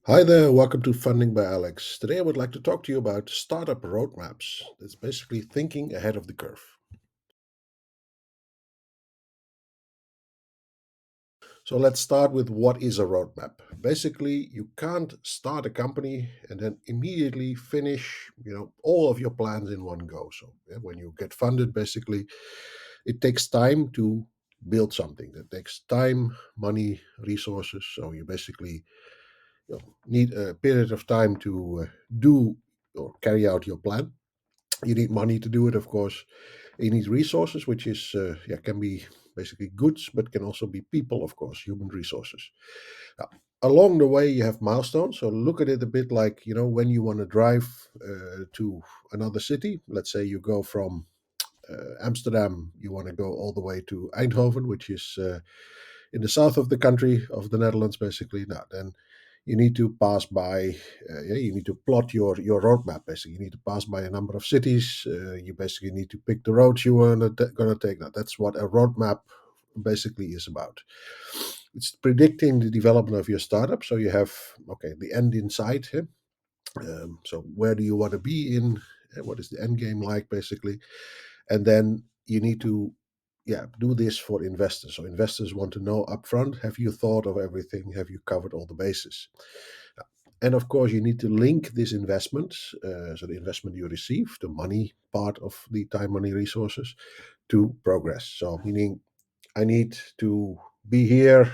Hi there, welcome to Funding by Alex. Today I would like to talk to you about startup roadmaps. It's basically thinking ahead of the curve. So let's start with what is a roadmap. Basically, you can't start a company and then immediately finish, all of your plans in one go. So when you get funded, basically, it takes time to build something. That takes time, money, resources. So you basically need a period of time to do or carry out your plan. You need money to do it, of course. You need resources, which is can be basically goods, but can also be people, of course, human resources. Now, along the way, you have milestones. So look at it a bit like when you want to drive to another city. Let's say you go from Amsterdam, you want to go all the way to Eindhoven, which is in the south of the country of the Netherlands, basically. Now, then you need to pass by, you need to plot your roadmap. Basically, you need to pass by a number of cities. You basically need to pick the roads you are going to take. Now, that's what a roadmap basically is about. It's predicting the development of your startup. So you have the end in sight. So where do you want to be in? What is the end game like, basically? And then you need to do this for investors. So investors want to know upfront, have you thought of everything? Have you covered all the bases? And of course, you need to link this investment, so the investment you receive, the money part of the time, money, resources, to progress. So meaning I need to be here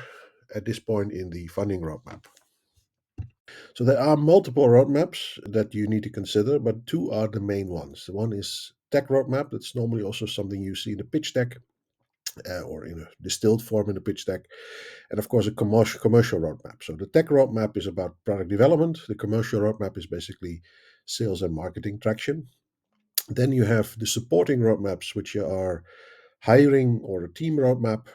at this point in the funding roadmap. So there are multiple roadmaps that you need to consider, but two are the main ones. The one is tech roadmap. That's normally also something you see in the pitch deck, or in a distilled form in the pitch deck. And of course, a commercial roadmap. So the tech roadmap is about product development. The commercial roadmap is basically sales and marketing traction. Then you have the supporting roadmaps, which are hiring or a team roadmap,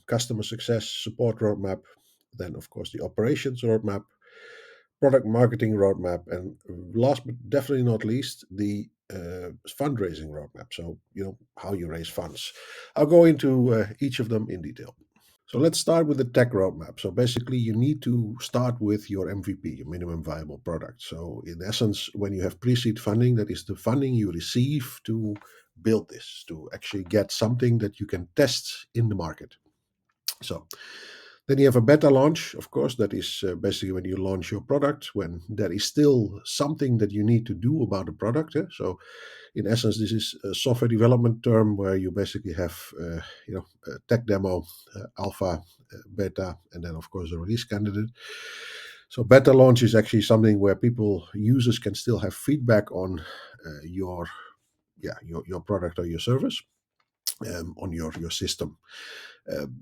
customer success support roadmap. Then, of course, the operations roadmap, product marketing roadmap, and last but definitely not least, the fundraising roadmap. So, how you raise funds. I'll go into each of them in detail. So let's start with the tech roadmap. So basically, you need to start with your MVP, your minimum viable product. So in essence, when you have pre-seed funding, that is the funding you receive to build this, to actually get something that you can test in the market. So then you have a beta launch, of course, that is basically when you launch your product, when there is still something that you need to do about the product. So in essence, this is a software development term where you basically have, a tech demo, alpha, beta, and then of course a release candidate. So beta launch is actually something where users can still have feedback on your product or your service on your system.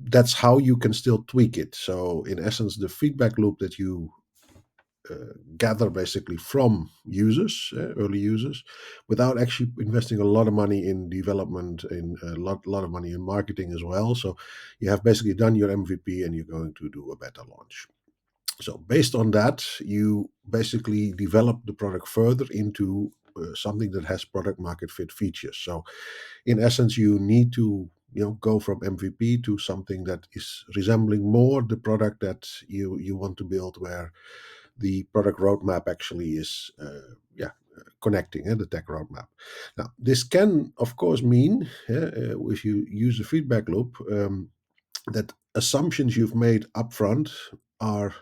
That's how you can still tweak it. So in essence, the feedback loop that you gather basically from users, early users, without actually investing a lot of money in development, in a lot of money in marketing as well. So you have basically done your MVP and you're going to do a beta launch. So based on that, you basically develop the product further into something that has product market fit features. So in essence, you need to go from MVP to something that is resembling more the product that you want to build, where the product roadmap actually is connecting the tech roadmap. Now, this can, of course, mean if you use a feedback loop, that assumptions you've made upfront are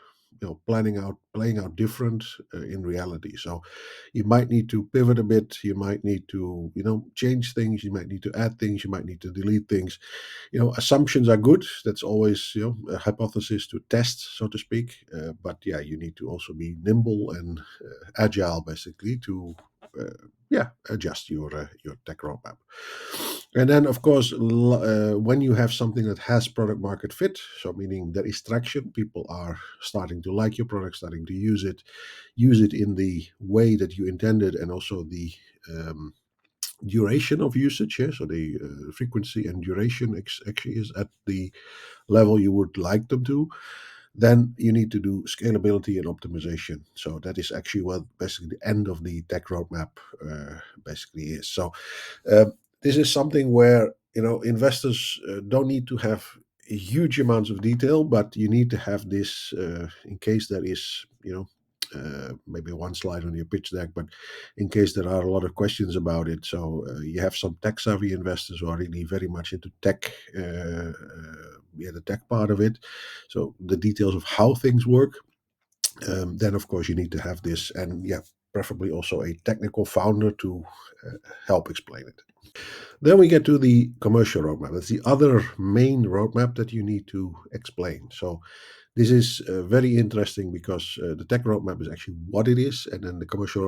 playing out different in reality. So you might need to pivot a bit. You might need to change things. You might need to add things. You might need to delete things. Assumptions are good. That's always a hypothesis to test, so to speak. But yeah, you need to also be nimble and agile, basically, to adjust your tech roadmap. And then, of course, when you have something that has product market fit, so meaning there is traction, people are starting to like your product, starting to use it in the way that you intended, and also the duration of usage. So the frequency and duration actually is at the level you would like them to. Then you need to do scalability and optimization. So that is actually what basically the end of the tech roadmap basically is. So this is something where investors don't need to have huge amounts of detail, but you need to have this in case there is, maybe one slide on your pitch deck, but in case there are a lot of questions about it. So you have some tech savvy investors who are really very much into tech, the tech part of it. So the details of how things work. Then, of course, you need to have this, and yeah, preferably also a technical founder to help explain it. Then we get to the commercial roadmap. That's the other main roadmap that you need to explain. So this is very interesting because the tech roadmap is actually what it is, and then the commercial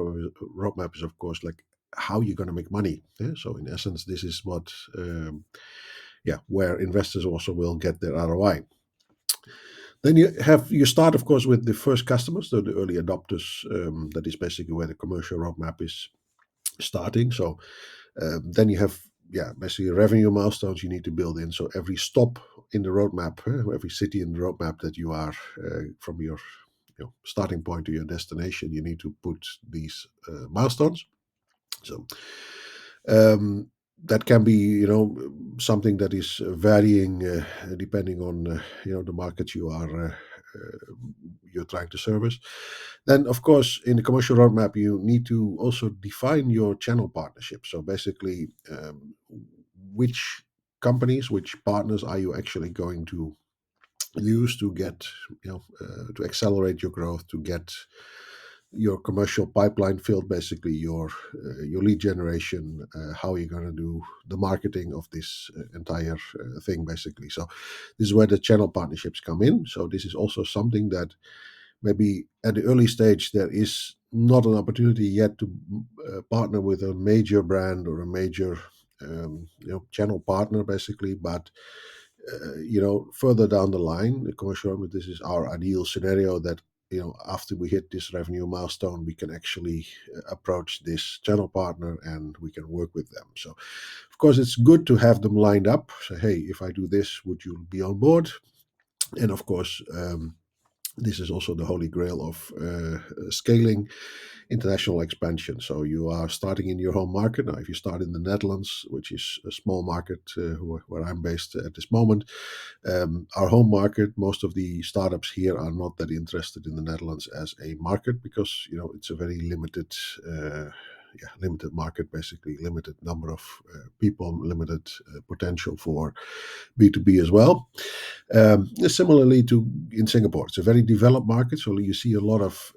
roadmap is, of course, like how you're going to make money. Yeah? So in essence, this is what, where investors also will get their ROI. Then you start, of course, with the first customers, so the early adopters. That is basically where the commercial roadmap is starting. So then you have, basically revenue milestones you need to build in. So every stop in the roadmap, every city in the roadmap that you are from your starting point to your destination, you need to put these milestones. So um, that can be, something that is varying depending on the market you're trying to service. Then, of course, in the commercial roadmap, you need to also define your channel partnership. So basically, which companies, which partners are you actually going to use to get, to accelerate your growth, to get your commercial pipeline filled, basically your lead generation, how you're going to do the marketing of this entire thing, basically. So this is where the channel partnerships come in. So this is also something that maybe at the early stage there is not an opportunity yet to partner with a major brand or a major channel partner, basically. But further down the line, the commercial roadmap, this is our ideal scenario that after we hit this revenue milestone, we can actually approach this channel partner and we can work with them. So of course it's good to have them lined up. So hey, if I do this, would you be on board? And of course, this is also the holy grail of scaling international expansion. So you are starting in your home market. Now, if you start in the Netherlands, which is a small market where I'm based at this moment, our home market, most of the startups here are not that interested in the Netherlands as a market because it's a very limited. Limited market, basically limited number of people, limited potential for B2B as well. Similarly to in Singapore, it's a very developed market. So you see a lot of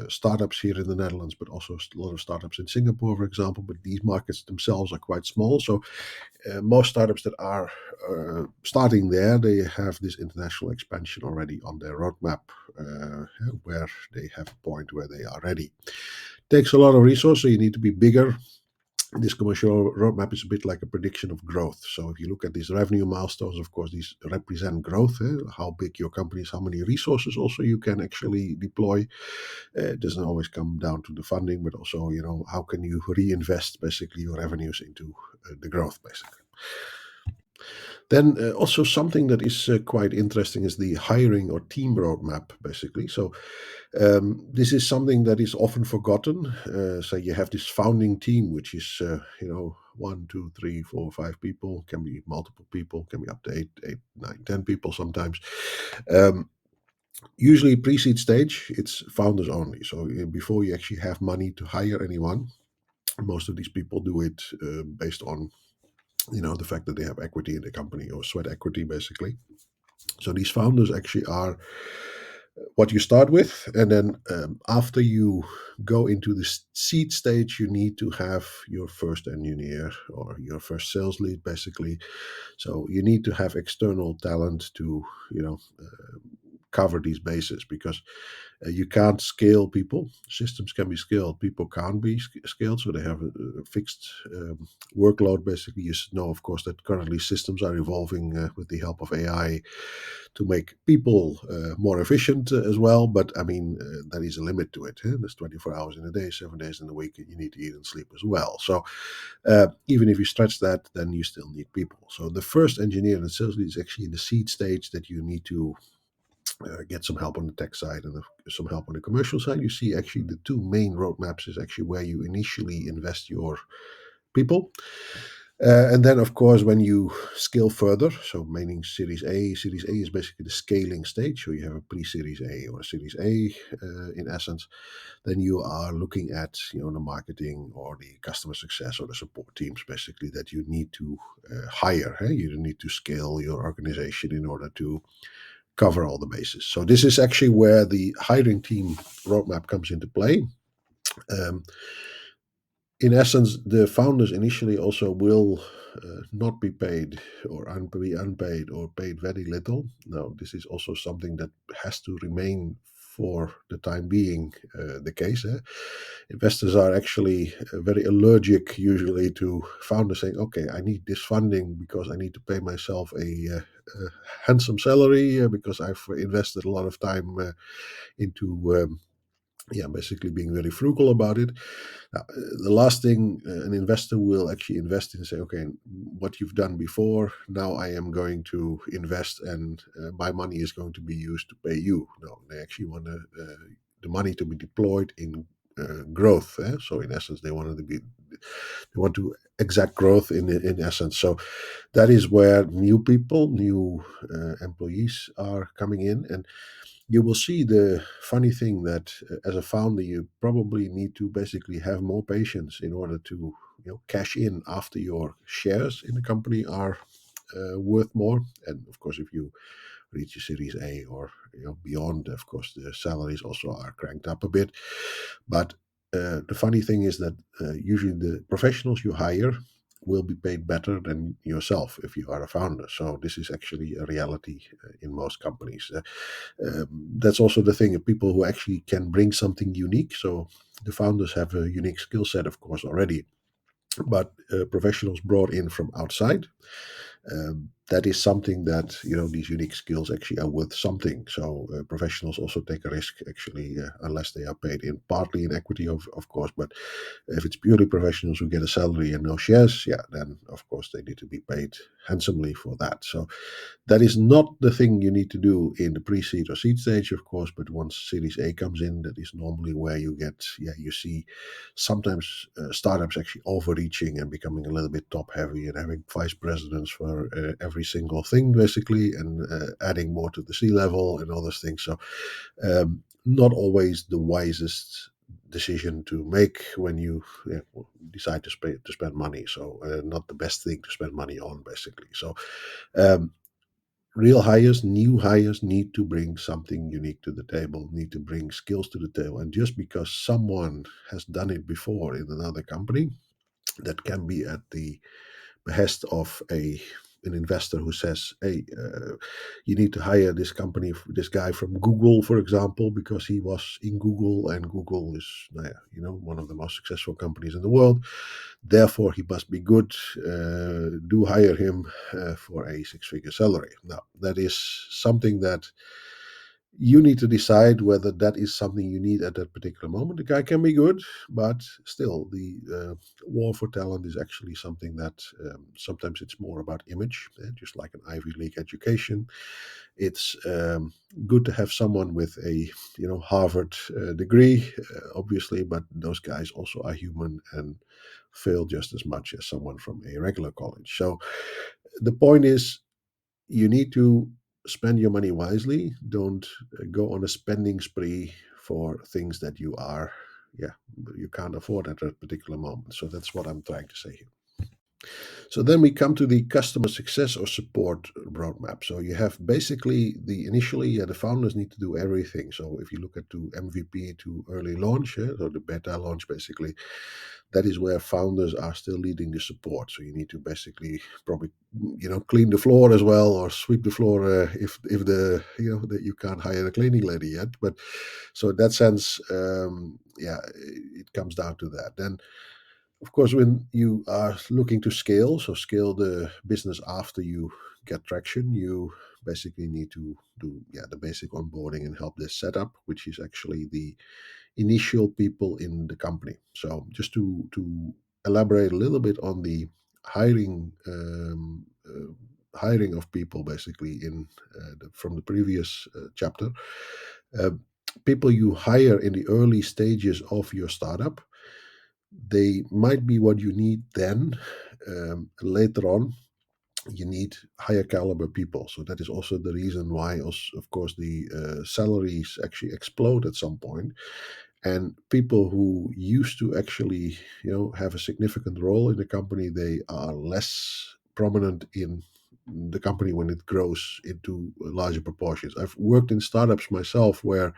startups here in the Netherlands, but also a lot of startups in Singapore, for example. But these markets themselves are quite small. So most startups that are starting there, they have this international expansion already on their roadmap, where they have a point where they are ready. Takes a lot of resources, so you need to be bigger. This commercial roadmap is a bit like a prediction of growth. So if you look at these revenue milestones, of course, these represent growth, how big your company is, how many resources also you can actually deploy. It doesn't always come down to the funding, but also, how can you reinvest basically your revenues into the growth, basically. Then also something that is quite interesting is the hiring or team roadmap, basically. So this is something that is often forgotten. So you have this founding team, which is, 1, 2, 3, 4, 5 people, can be multiple people, can be up to 8, 9, 10 people sometimes. Usually pre-seed stage, it's founders only. So before you actually have money to hire anyone, most of these people do it based on the fact that they have equity in the company or sweat equity, basically. So these founders actually are what you start with, and then after you go into the seed stage, you need to have your first engineer or your first sales lead, basically. So you need to have external talent to cover these bases, because you can't scale people. Systems can be scaled, people can't be scaled, so they have a fixed workload, basically. You know, of course, that currently systems are evolving with the help of AI to make people more efficient as well. But I mean, there is a limit to it. There's 24 hours in a day, 7 days in a week, and you need to eat and sleep as well. So even if you stretch that, then you still need people. So the first engineer and sales lead is actually in the seed stage that you need to get some help on the tech side and some help on the commercial side. You see actually the two main roadmaps is actually where you initially invest your people. And then, of course, when you scale further, so meaning Series A is basically the scaling stage. So you have a pre-Series A or a Series A, in essence. Then you are looking at the marketing or the customer success or the support teams, basically that you need to hire. You need to scale your organization in order to cover all the bases. So this is actually where the hiring team roadmap comes into play. Um, in essence, the founders initially also will not be paid or be unpaid or paid very little. Now, this is also something that has to remain for the time being the case. Investors are actually very allergic usually to founders saying, okay, I need this funding because I need to pay myself a handsome salary because I've invested a lot of time into basically being very frugal about it. Now, the last thing an investor will actually invest in is say, okay, what you've done before, now I am going to invest, and my money is going to be used to pay you. No, they actually want the money to be deployed in growth. So in essence, they want to exact growth in essence. So that is where new people, new employees are coming in, and you will see the funny thing that as a founder you probably need to basically have more patience in order to cash in after your shares in the company are worth more. And of course, if you reach a Series A or beyond, of course the salaries also are cranked up a bit. But the funny thing is that usually the professionals you hire will be paid better than yourself if you are a founder. So this is actually a reality in most companies. That's also the thing of people who actually can bring something unique. So the founders have a unique skill set, of course, already, but professionals brought in from outside, that is something that these unique skills actually are worth something. So professionals also take a risk actually, unless they are paid in partly in equity, of course. But if it's purely professionals who get a salary and no shares, yeah, then of course they need to be paid handsomely for that. So that is not the thing you need to do in the pre-seed or seed stage, of course, but once Series A comes in, that is normally where you get, you see sometimes startups actually overreaching and becoming a little bit top heavy and having vice presidents for every single thing, basically, and adding more to the C level and all those things. So, not always the wisest decision to make when you decide to spend money. So, not the best thing to spend money on, basically. So, um, real hires, new hires need to bring something unique to the table, need to bring skills to the table. And just because someone has done it before in another company, that can be at the behest of an investor who says, "Hey, you need to hire this guy from Google, for example, because he was in Google, and Google is, one of the most successful companies in the world. Therefore, he must be good. Do hire him for a six-figure salary." Now, that is something that you need to decide whether that is something you need at that particular moment. The guy can be good, but still, the war for talent is actually something that sometimes it's more about image, just like an Ivy League education. It's good to have someone with a Harvard degree, obviously, but those guys also are human and fail just as much as someone from a regular college. So the point is, you need to spend your money wisely. Don't go on a spending spree for things that you can't afford at that particular moment. So that's what I'm trying to say here. So then we come to the customer success or support roadmap. So you have basically the founders need to do everything. So if you look at to MVP to early launch, or the beta launch, basically, that is where founders are still leading the support. So you need to basically probably clean the floor as well, or sweep the floor if the that you can't hire a cleaning lady yet. But so in that sense, it comes down to that. Then of course, when you are looking to scale, so scale the business after you get traction, you basically need to do the basic onboarding and help this setup, which is actually the initial people in the company. So just to elaborate a little bit on the hiring of people, basically from the previous chapter, uh, people you hire in the early stages of your startup, they might be what you need then, later on you need higher caliber people. So that is also the reason why, of course, the salaries actually explode at some point. And people who used to actually, have a significant role in the company, they are less prominent in the company when it grows into larger proportions. I've worked in startups myself where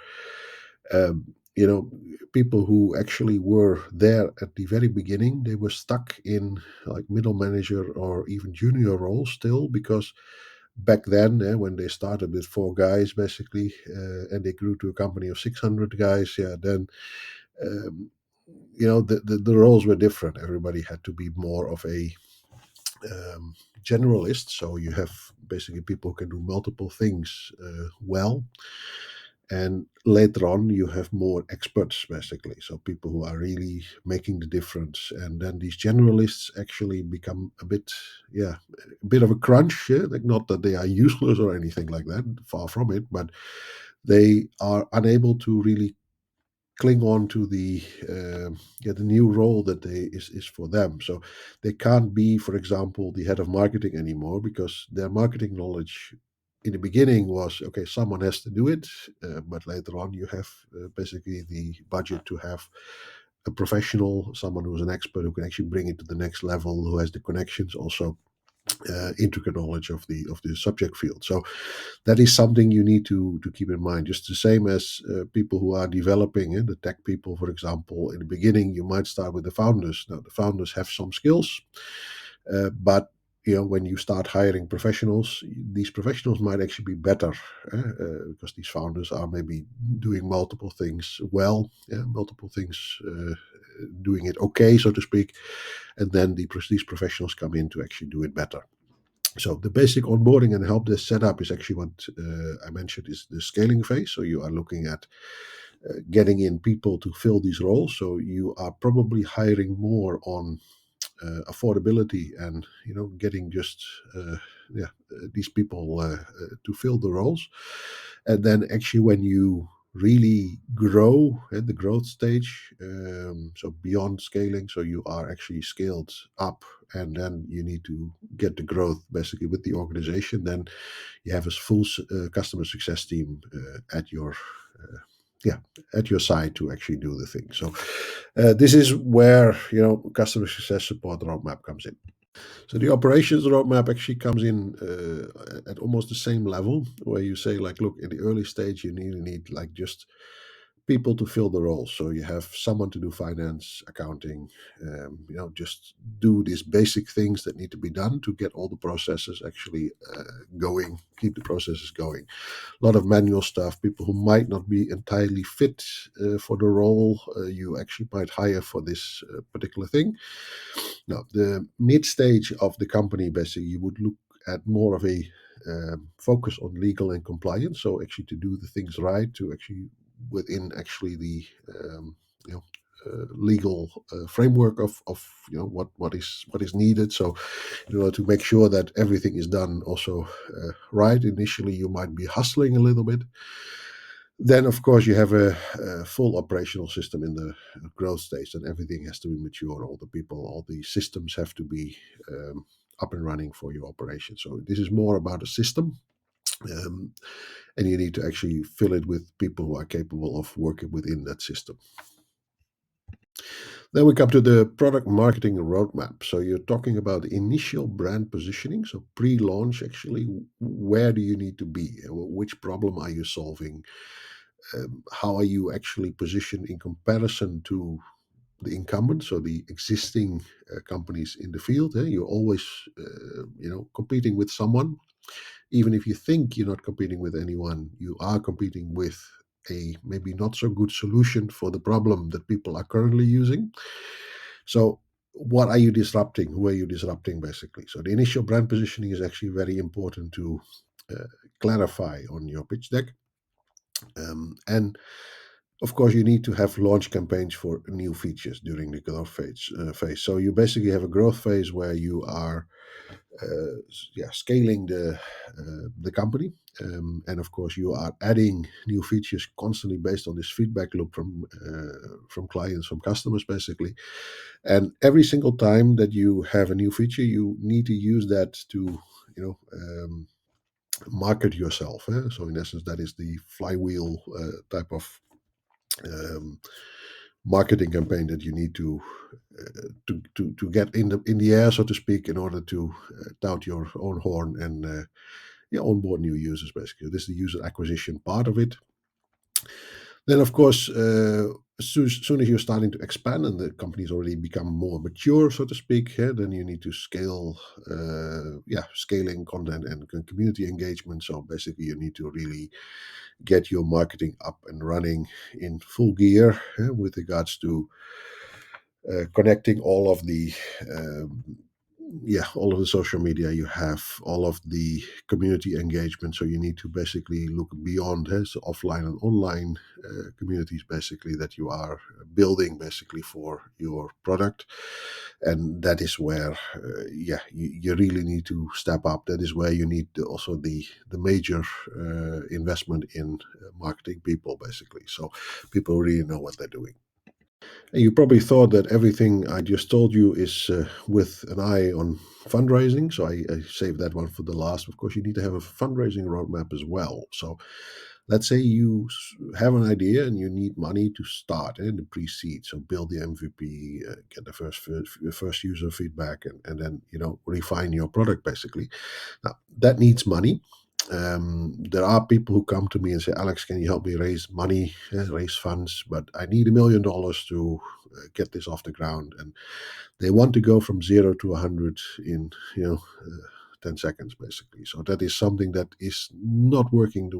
you know, people who actually were there at the very beginning, they were stuck in like middle manager or even junior roles still, because back then, when they started with four guys basically, and they grew to a company of 600 guys, yeah, then um, the roles were different. Everybody had to be more of a generalist. So you have basically people who can do multiple things well, and later on, you have more experts, basically. So people who are really making the difference. And then these generalists actually become a bit, yeah, a bit of a crunch. Yeah? Like, not that they are useless or anything like that, far from it, but they are unable to really cling on to the new role that they is for them. So they can't be, for example, the head of marketing anymore, because their marketing knowledge in the beginning was okay. Someone has to do it, but later on you have basically the budget to have a professional, someone who's an expert who can actually bring it to the next level, who has the connections, also intricate knowledge of the subject field. So that is something you need to keep in mind. Just the same as people who are developing, the tech people, for example. In the beginning, you might start with the founders. Now, the founders have some skills, but when you start hiring professionals, these professionals might actually be better, because these founders are maybe doing multiple things well, multiple things, doing it okay, so to speak, and then these professionals come in to actually do it better. So the basic onboarding and help desk setup is actually what I mentioned is the scaling phase. So you are looking at getting in people to fill these roles. So you are probably hiring more on affordability, and getting just these people to fill the roles. And then actually when you really grow at the growth stage, so beyond scaling, so you are actually scaled up, and then you need to get the growth basically with the organization, then you have a full customer success team at your yeah at your side to actually do the thing. So this is where customer success support roadmap comes in. So the operations roadmap actually comes in at almost the same level, where you say, like, look, in the early stage, you need like just people to fill the roles. So you have someone to do finance, accounting, just do these basic things that need to be done to get all the processes actually going, keep the processes going. A lot of manual stuff, people who might not be entirely fit for the role, you actually might hire for this particular thing. Now, the mid stage of the company, basically, you would look at more of a focus on legal and compliance. So actually to do the things right, to actually within actually the legal framework of what is needed. So to make sure that everything is done also right. Initially, you might be hustling a little bit. Then, of course, you have a full operational system in the growth stage, and everything has to be mature. All the people, all the systems have to be up and running for your operation. So this is more about a system, um, and you need to actually fill it with people who are capable of working within that system. Then we come to the product marketing roadmap. So you're talking about initial brand positioning, so pre-launch actually. Where do you need to be? Which problem are you solving? How are you actually positioned in comparison to the incumbent, so the existing companies in the field? You're always, competing with someone. Even if you think you're not competing with anyone, you are competing with a maybe not so good solution for the problem that people are currently using. So, what are you disrupting? Who are you disrupting, basically? So, the initial brand positioning is actually very important to clarify on your pitch deck. And Of course, you need to have launch campaigns for new features during the growth phase. So you basically have a growth phase where you are yeah, scaling the company. And of course, you are adding new features constantly based on this feedback loop from clients, from customers, basically. And every single time that you have a new feature, you need to use that to, you know, market yourself. So in essence, that is the flywheel type of um, marketing campaign that you need to get in the air, so to speak, in order to tout your own horn and yeah, onboard new users. Basically, this is the user acquisition part of it. Then, of course, soon as you're starting to expand and the company's already become more mature, so to speak, yeah, then you need to scale, yeah, scaling content and community engagement. So basically, you need to really get your marketing up and running in full gear, with regards to connecting all of the um, yeah, all of the social media you have, all of the community engagement. So you need to basically look beyond, so offline and online communities, basically, that you are building basically for your product. And that is where yeah, you really need to step up. That is where you need also the major investment in marketing people, basically, so people really know what they're doing. And you probably thought that everything I just told you is with an eye on fundraising. So I saved that one for the last. Of course, you need to have a fundraising roadmap as well. So let's say you have an idea and you need money to start in the pre-seed. So build the MVP, get the first user feedback, and then, you know, refine your product, basically. Now that needs money. There are people who come to me and say, Alex, can you help me raise money, raise funds? But I need $1 million to get this off the ground. And they want to go from 0 to 100 in, 10 seconds, basically. So that is something that is not working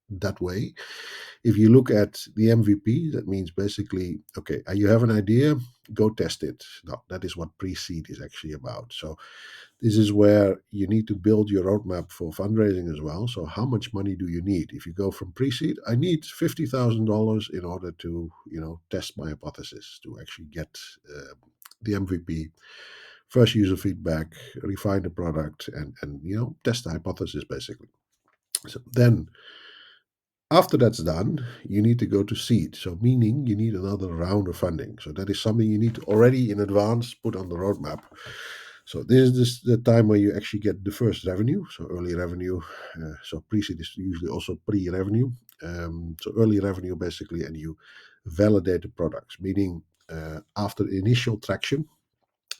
that way. If you look at the MVP, that means basically, okay, you have an idea, go test it. No, that is what pre-seed is actually about. So this is where you need to build your roadmap for fundraising as well. So how much money do you need? If you go from pre-seed, I need $50,000 in order to, test my hypothesis, to actually get the MVP, first user feedback, refine the product, and test the hypothesis, basically. So then, after that's done, you need to go to seed. So meaning you need another round of funding. So that is something you need to already in advance put on the roadmap. So this is the time where you actually get the first revenue. So early revenue. So pre-seed is usually also pre-revenue. So early revenue, basically, and you validate the products. Meaning, after initial traction,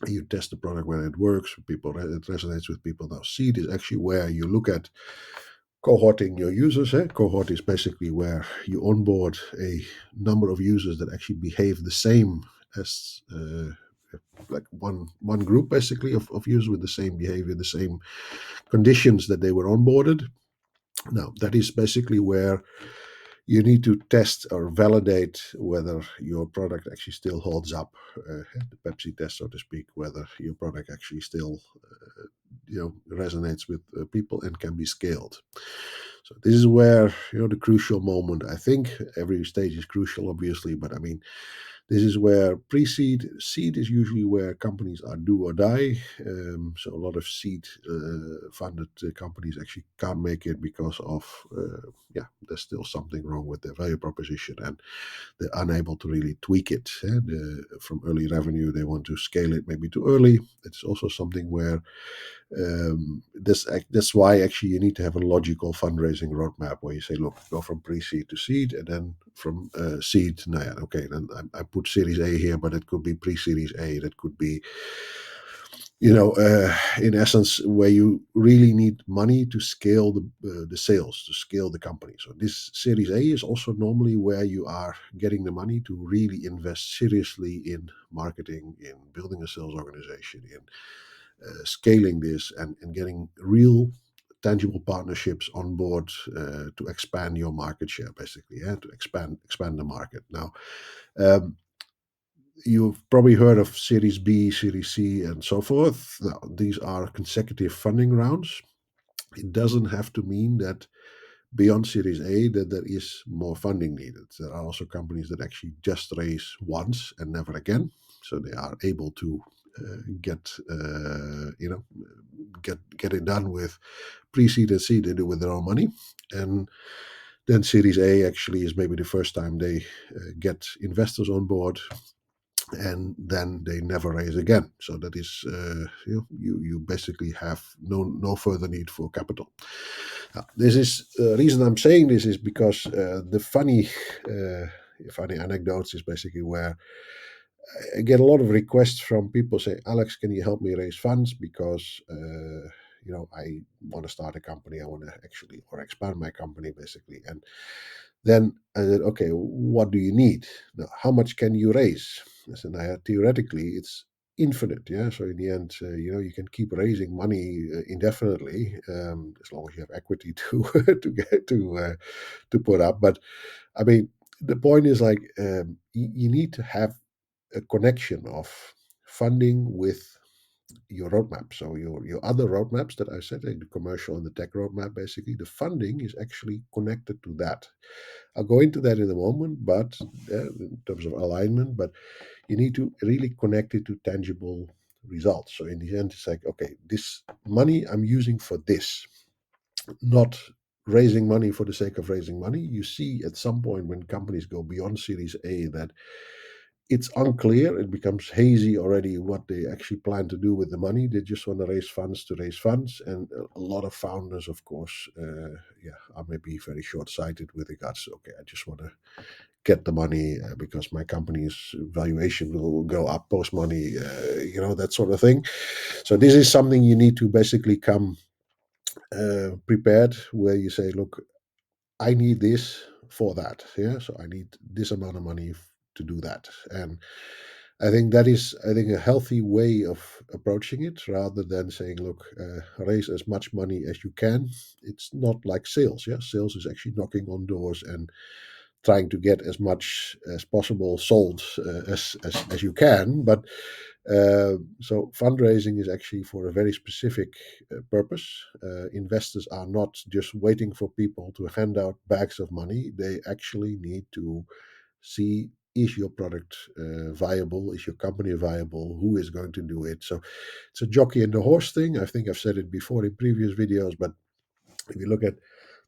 you test the product when it works. People, it resonates with people. Now seed is actually where you look at cohorting your users. Cohort is basically where you onboard a number of users that actually behave the same as like one group, basically, of users with the same behavior, the same conditions that they were onboarded. Now that is basically where you need to test or validate whether your product actually still holds up, the Pepsi test, so to speak, whether your product actually still resonates with people and can be scaled. So this is where, the crucial moment. I think every stage is crucial, obviously, but I mean, this is where pre-seed, seed is usually where companies are do or die. So a lot of seed funded companies actually can't make it because of, yeah, there's still something wrong with their value proposition, and they're unable to really tweak it. From early revenue, they want to scale it maybe too early. It's also something where that's why actually you need to have a logical fundraising roadmap where you say, look, go from pre-seed to seed, and then from seed. Now, yeah, okay, then I put Series A here, but it could be pre-Series A. That could be, in essence, where you really need money to scale the sales, to scale the company. So this Series A is also normally where you are getting the money to really invest seriously in marketing, in building a sales organization, in scaling this, and getting real tangible partnerships on board to expand your market share, basically, to expand the market. Now, um, you've probably heard of Series B, Series C, and so forth. Now, these are consecutive funding rounds. It doesn't have to mean that beyond Series A that there is more funding needed. There are also companies that actually just raise once and never again, so they are able to get get it done with pre-seed and seed. They do with their own money, and then Series A actually is maybe the first time they get investors on board, and then they never raise again. So that is, you basically have no further need for capital. This is the reason I'm saying this is because the funny anecdotes is basically where I get a lot of requests from people say, Alex, can you help me raise funds because I want to start a company, I want to actually or expand my company basically, and then I said, okay, what do you need? Now, how much can you raise? I said, theoretically, it's infinite. Yeah. So in the end, you can keep raising money indefinitely as long as you have equity to to put up. But I mean, the point is like you need to have a connection of funding with your roadmap. So your other roadmaps that I said, like the commercial and the tech roadmap, basically the funding is actually connected to that. I'll go into that in a moment, but in terms of alignment, but you need to really connect it to tangible results. So in the end, it's like, okay, this money I'm using for this, not raising money for the sake of raising money. You see at some point when companies go beyond Series A that it's unclear. It becomes hazy already what they actually plan to do with the money. They just want to raise funds, and a lot of founders, of course, are maybe very short-sighted with regards to, okay, I just want to get the money because my company's valuation will go up post money, that sort of thing. So this is something you need to basically come prepared, where you say, look, I need this for that. Yeah, so I need this amount of money to do that, and I think that is, a healthy way of approaching it, rather than saying, look, raise as much money as you can. It's not like sales. Yeah, sales is actually knocking on doors and trying to get as much as possible sold as you can. But so fundraising is actually for a very specific purpose. Investors are not just waiting for people to hand out bags of money. They actually need to see, is your product viable? Is your company viable? Who is going to do it? So it's a jockey and the horse thing. I think I've said it before in previous videos, but if you look at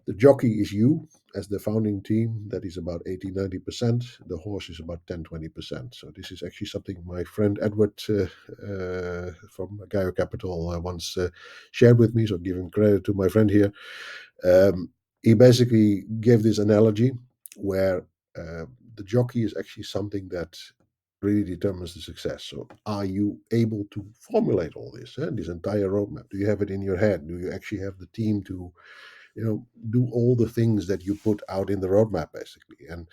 the jockey is you as the founding team, that is about 80-90%. The horse is about 10-20%. So this is actually something my friend Edward from Gaio Capital once shared with me. So giving credit to my friend here. He basically gave this analogy where the jockey is actually something that really determines the success. So are you able to formulate all this, this entire roadmap? Do you have it in your head? Do you actually have the team to do all the things that you put out in the roadmap, basically? And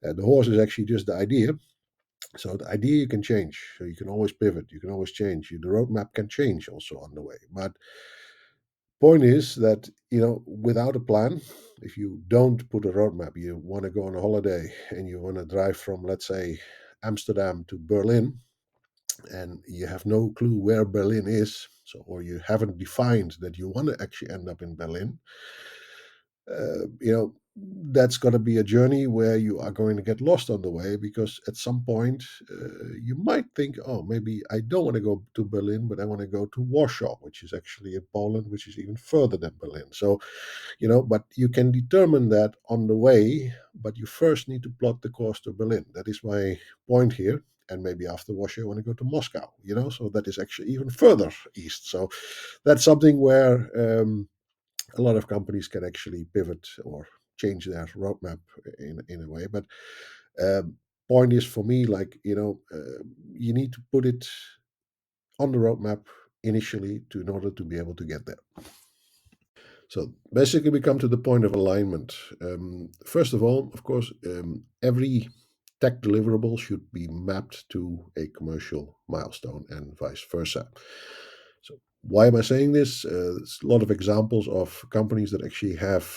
the horse is actually just the idea. So the idea you can change. So you can always pivot. You can always change. The roadmap can change also on the way. But point is that without a plan, if you don't put a roadmap, you want to go on a holiday and you want to drive from, let's say, Amsterdam to Berlin, and you have no clue where Berlin is, so, or you haven't defined that you want to actually end up in Berlin, that's going to be a journey where you are going to get lost on the way, because at some point you might think, oh, maybe I don't want to go to Berlin, but I want to go to Warsaw, which is actually in Poland, which is even further than Berlin. So, but you can determine that on the way, but you first need to plot the course to Berlin. That is my point here. And maybe after Warsaw, I want to go to Moscow, so that is actually even further east. So that's something where a lot of companies can actually pivot or change their roadmap in a way. But point is for me, like, you need to put it on the roadmap initially in order to be able to get there. So basically, we come to the point of alignment. First of all, of course, every tech deliverable should be mapped to a commercial milestone and vice versa. So why am I saying this? There's a lot of examples of companies that actually have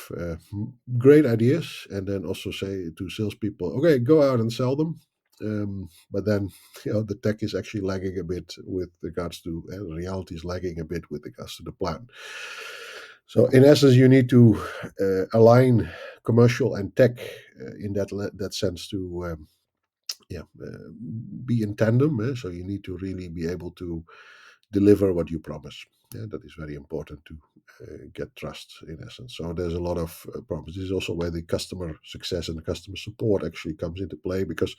great ideas and then also say to salespeople, okay, go out and sell them. But then, the tech is actually lagging a bit with regards to reality is lagging a bit with regards to the plan. So in essence, you need to align commercial and tech in that sense to yeah be in tandem. So you need to really be able to deliver what you promise. Yeah, that is very important to get trust in essence. So there's a lot of problems. This is also where the customer success and the customer support actually comes into play because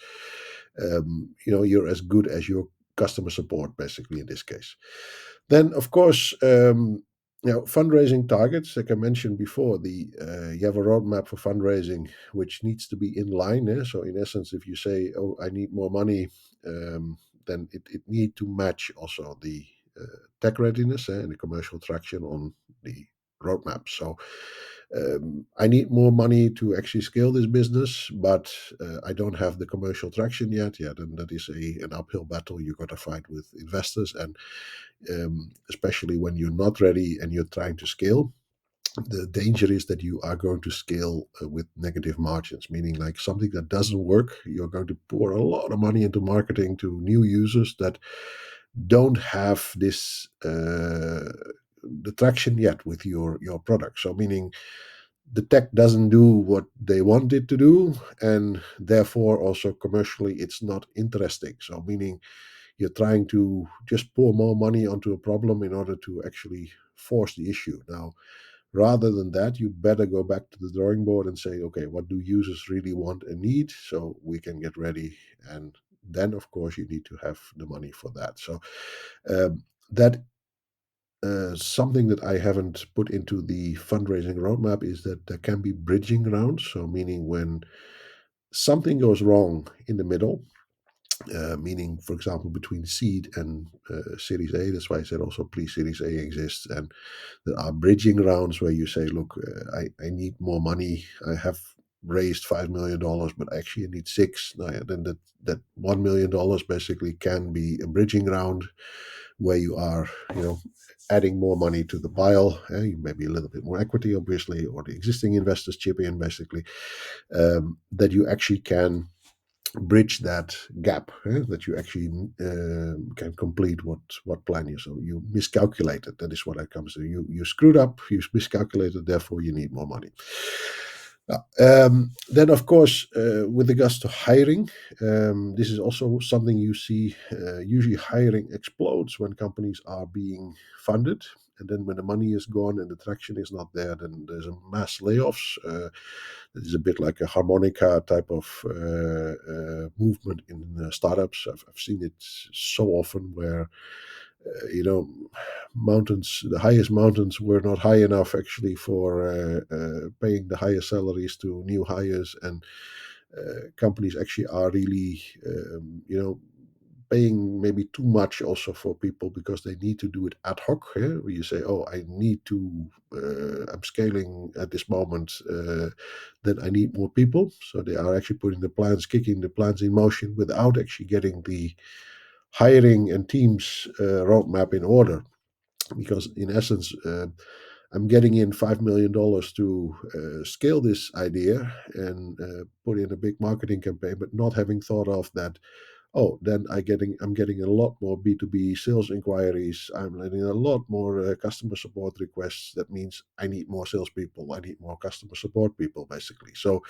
you're as good as your customer support basically in this case. Then of course fundraising targets, like I mentioned before, the you have a roadmap for fundraising which needs to be in line. So in essence, if you say, "Oh, I need more money," then it need to match also the tech readiness and the commercial traction on the roadmap. So I need more money to actually scale this business, but I don't have the commercial traction yet. Yeah, then that is an uphill battle you got to fight with investors, and especially when you're not ready and you're trying to scale. The danger is that you are going to scale with negative margins, meaning like something that doesn't work, you're going to pour a lot of money into marketing to new users that don't have this the traction yet with your product. So meaning the tech doesn't do what they want it to do, and therefore also commercially it's not interesting. So meaning you're trying to just pour more money onto a problem in order to actually force the issue. Now, rather than that, you better go back to the drawing board and say, okay, what do users really want and need so we can get ready? And then, of course, you need to have the money for that. So that something that I haven't put into the fundraising roadmap is that there can be bridging rounds. So, meaning when something goes wrong in the middle, meaning, for example, between seed and Series A. That's why I said also pre-Series A exists, and there are bridging rounds where you say, "Look, I need more money. I have raised $5 million, but actually I need six." Now, yeah, then that $1 million basically can be a bridging round where you are, adding more money to the pile. Maybe a little bit more equity, obviously, or the existing investors chip in, basically, that you actually can bridge that gap, that you actually can complete what plan you. So you miscalculated. That is what it comes to. You screwed up. You miscalculated. Therefore, you need more money. Then, of course, with regards to hiring, this is also something you see. Usually, hiring explodes when companies are being funded, and then when the money is gone and the traction is not there, then there's a mass layoffs. It is a bit like a harmonica type of movement in startups. I've seen it so often where mountains, the highest mountains were not high enough actually for paying the highest salaries to new hires, and companies actually are really paying maybe too much also for people because they need to do it ad hoc, where you say, oh, I need to I'm scaling at this moment, then I need more people. So they are actually putting the plans, kicking the plans in motion without actually getting the hiring and teams roadmap in order, because in essence I'm getting in $5 million to scale this idea and put in a big marketing campaign, but not having thought of that. Oh, then I'm getting a lot more B2B sales inquiries. I'm getting a lot more customer support requests. That means I need more salespeople. I need more customer support people, basically. So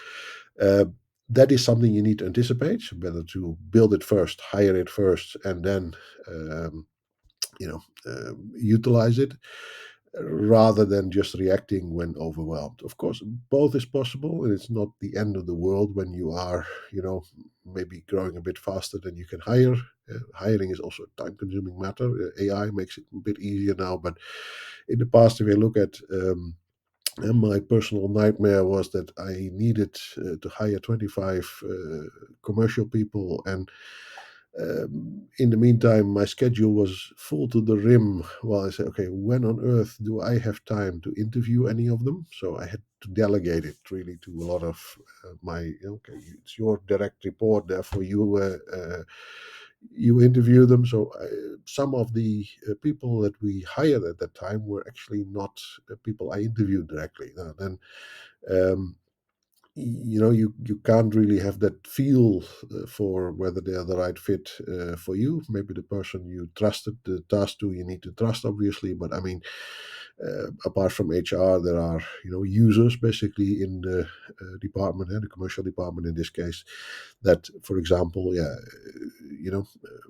uh, that is something you need to anticipate. Better to build it first, hire it first, and then um, utilize it rather than just reacting when overwhelmed. Of course, both is possible, and it's not the end of the world when you are, maybe growing a bit faster than you can hire. Hiring is also a time-consuming matter. AI makes it a bit easier now, but in the past, if you look at and my personal nightmare was that I needed to hire 25 commercial people, and in the meantime, my schedule was full to the rim. Well, I said, okay, when on earth do I have time to interview any of them? So I had to delegate it really to a lot of okay, it's your direct report, therefore you interview them. So some of the people that we hired at that time were actually not people I interviewed directly. Then um, you can't really have that feel for whether they are the right fit for you. Maybe the person you trusted the task to, you need to trust, obviously. But I mean, apart from HR, there are users basically in the department, the commercial department in this case, that, for example,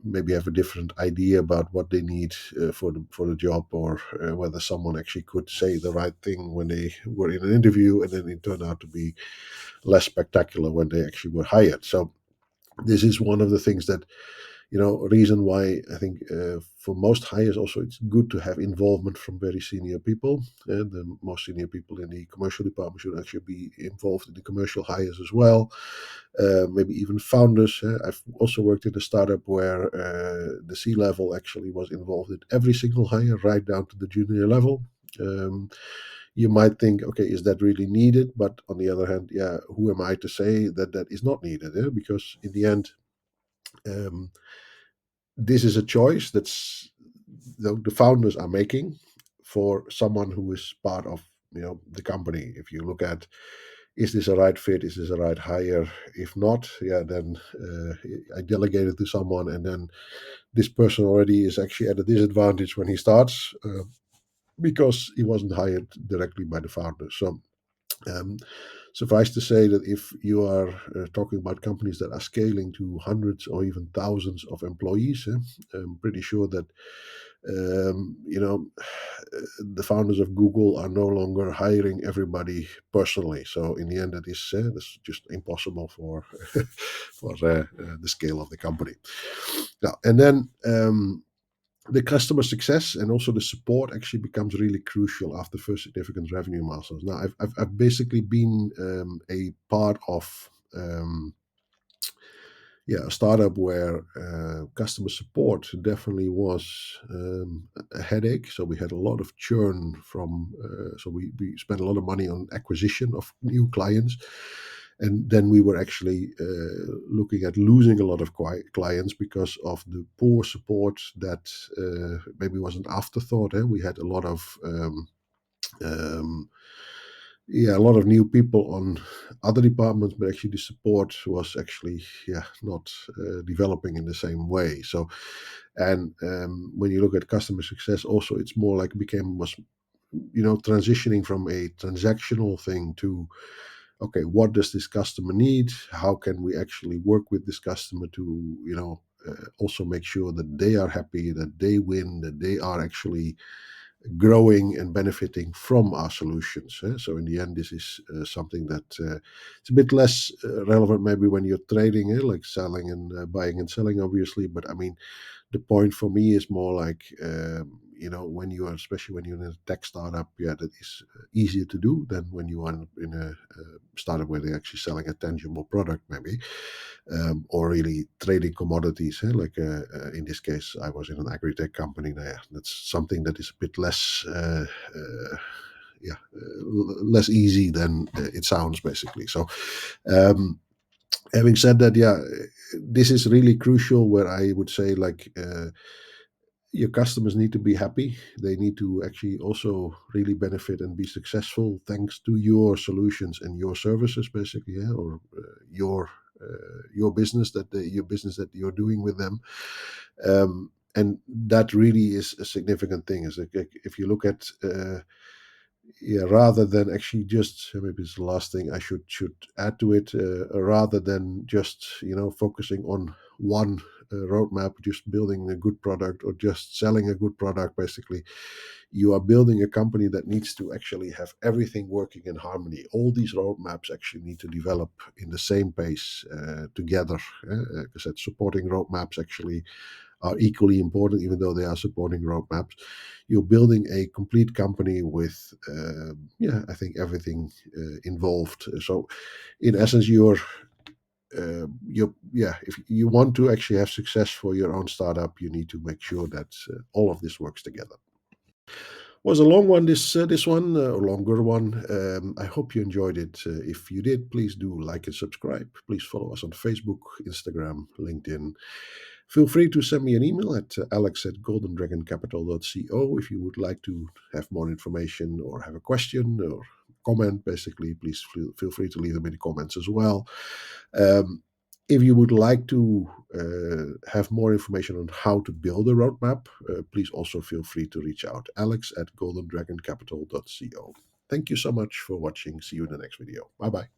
maybe have a different idea about what they need for the job, or whether someone actually could say the right thing when they were in an interview, and then it turned out to be less spectacular when they actually were hired. So this is one of the things that, reason why I think for most hires also it's good to have involvement from very senior people. And the most senior people in the commercial department should actually be involved in the commercial hires as well. Maybe even founders. I've also worked in a startup where the C level actually was involved in every single hire, right down to the junior level. Um, you might think, okay, is that really needed? But on the other hand, yeah, who am I to say that that is not needed? Because in the end, um, this is a choice that's the founders are making for someone who is part of the company. If you look at, is this a right fit, is this a right hire? If not, yeah, then I delegate it to someone, and then this person already is actually at a disadvantage when he starts, because he wasn't hired directly by the founder. So um, suffice to say that if you are talking about companies that are scaling to hundreds or even thousands of employees, I'm pretty sure that the founders of Google are no longer hiring everybody personally. So in the end, that's just impossible for for the scale of the company. Now, and then the customer success and also the support actually becomes really crucial after first significant revenue milestones. Now, I've basically been a part of a startup where customer support definitely was a headache. So we had a lot of churn from, so we spent a lot of money on acquisition of new clients. And then we were actually looking at losing a lot of clients because of the poor support that maybe was an afterthought. We had a lot of um, a lot of new people on other departments, but actually the support was actually not developing in the same way. So, and when you look at customer success, also it's more like was transitioning from a transactional thing to, okay, what does this customer need? How can we actually work with this customer to also make sure that they are happy, that they win, that they are actually growing and benefiting from our solutions. So in the end, this is something that it's a bit less relevant maybe when you're trading, like selling and buying and selling, obviously. But I mean, the point for me is more like when you are, especially when you're in a tech startup, that is easier to do than when you are in a startup where they're actually selling a tangible product, maybe, or really trading commodities. Like in this case, I was in an agri-tech company. Now, yeah, that's something that is a bit less. Less easy than it sounds, basically. So, having said that, this is really crucial. Where I would say, like, your customers need to be happy. They need to actually also really benefit and be successful thanks to your solutions and your services, basically, or your business your business that you're doing with them. And that really is a significant thing. Is like if you look at rather than actually just maybe it's the last thing I should add to it, rather than just focusing on one roadmap, just building a good product or just selling a good product. Basically, you are building a company that needs to actually have everything working in harmony. All these roadmaps actually need to develop in the same pace together, because that supporting roadmaps actually are equally important, even though they are supporting roadmaps. You're building a complete company with, I think everything involved. So, in essence, if you want to actually have success for your own startup, you need to make sure that all of this works together. Was a long one, this one, a longer one. I hope you enjoyed it. If you did, please do like and subscribe. Please follow us on Facebook, Instagram, LinkedIn. Feel free to send me an email at alex@goldendragoncapital.co if you would like to have more information or have a question or comment, basically, please feel free to leave them in the comments as well. Um, if you would like to have more information on how to build a roadmap, please also feel free to reach out. Alex at goldendragoncapital.co. Thank you so much for watching. See you in the next video. Bye bye.